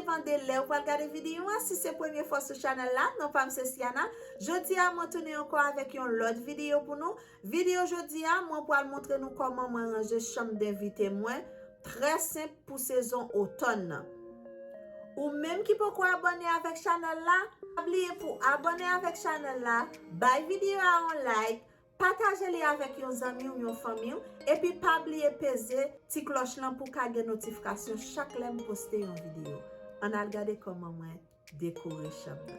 dépend de l'heure pour regarder vidéo. Si c'est la première fois sur le channel là, non pas c'est Siana. Jeudi à moi tourner encore avec une autre vidéo pour nous. Vidéo jeudi à moi pour montrer nous comment moi ranger chambre d'invité moi. Très simple pour saison automne. Ou même qui peut abonner avec channel là, oubliez pour abonner avec channel là, bay vidéo à un like, partagez-les avec vos amis ou vos familles et puis pas oublier peze petit cloche là pour qu'elle notification chaque fois que poster une vidéo. On a regardé comment moi décorer chambre.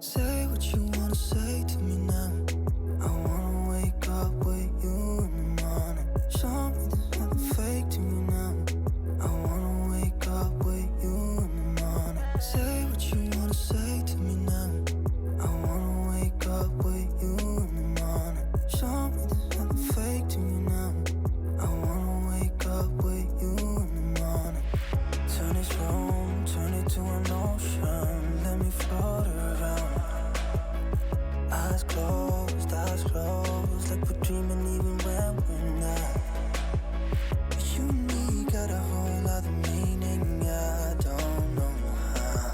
Say what you wanna say to me now. I wanna wake up with you in the morning. Show me there's nothing fake to me now. I wanna wake up with you in the morning. Say what you wanna say to me now. I wanna wake up with you in the morning. Show me there's nothing fake to me now. I wanna wake up with you in the morning. Turn this room, turn it to an ocean. Let me float around. Eyes closed, like we're dreaming even when we're not. You and me got a whole other meaning, I don't know how.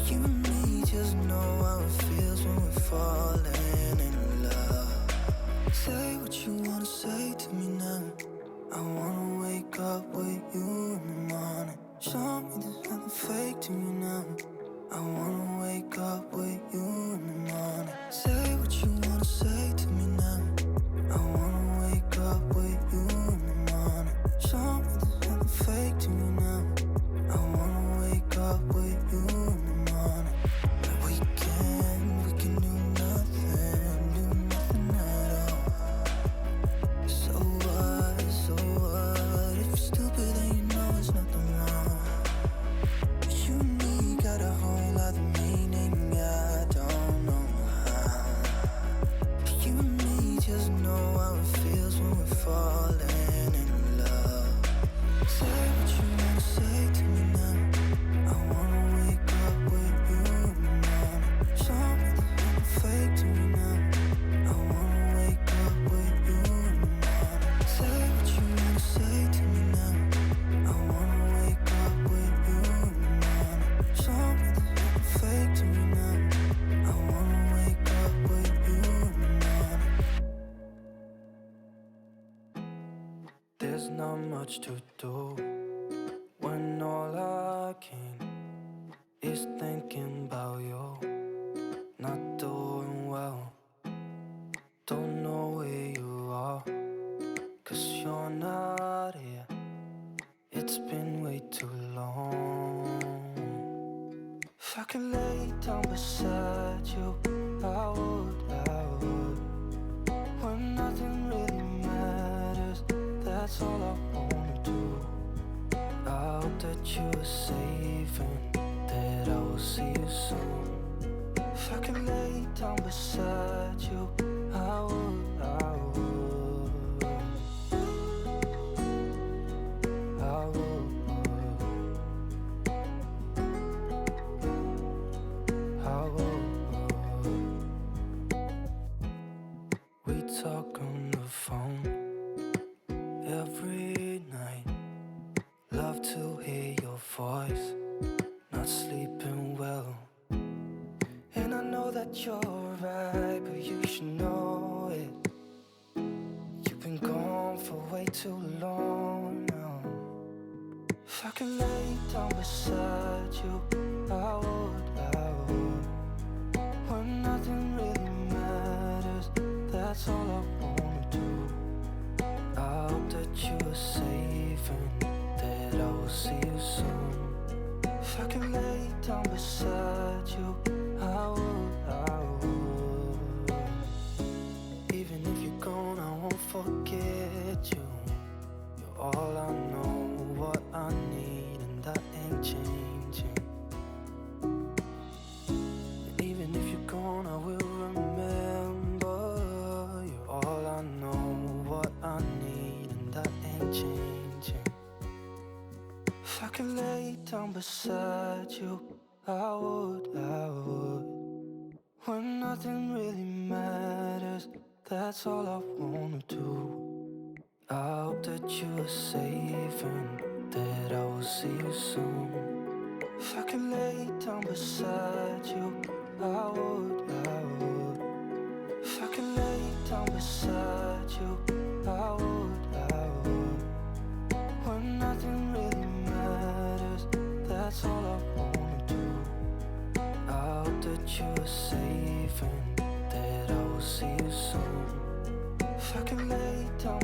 You and me just know how it feels when we're falling in love. Say what you wanna say to me now. I wanna wake up with you in the morning. Show me there's nothing fake to me now. I wanna wake up with you in the morning. Say what you wanna say to me now. I wanna wake up with you in the morning. Show me there's nothing fake to me now. I wanna wake up with you in the morning. Like we can do nothing at all. So what? If you're stupid then you know it's nothing wrong. You and me got a whole other meaning, I don't know how. You and me just know how it feels when we're falling in love. Say what you wanna say to me now. I wanna wake up with you in the morning. Show me there's nothing fake to me now. I wanna wake up with you in the morning. Say what you wanna say to me now. I wanna wake up with you in the morning. Show me there's nothing fake to me now. I wanna wake up with you in the morning. There's not much to do when all I can is thinking about you. Not doing well, don't know where you are, 'cause you're not here. It's been way too long. If I could lay down beside you, I would. When nothing really matters, that's all I wanna do. I hope that you are safe and that I will see you soon. If I could lay down beside you, I would. We talk on the phone every night. Love to hear your voice. Not sleeping well, and I know that you're right, but you should know it. You've been gone for way too long now. If I could lay down beside you, I would. When nothing really matters, that's all I wanna do. I hope that you are safe and that I will see you soon. If I could lay down beside you, I would. Even if you're gone, I won't forget you. You're all I know, what I need, and that ain't changing. And even if you're gone, I will remember. You're all I know, what I need, and that ain't changing. If I could lay down beside you, I would. When nothing really matters, that's all I wanna do. I hope that you are safe and that I will see you soon. If I could lay down beside you, I would. If I could lay down beside you, I would. When nothing really matters, that's all I wanna do. I hope that you are safe and that I will see you soon. If I could lay down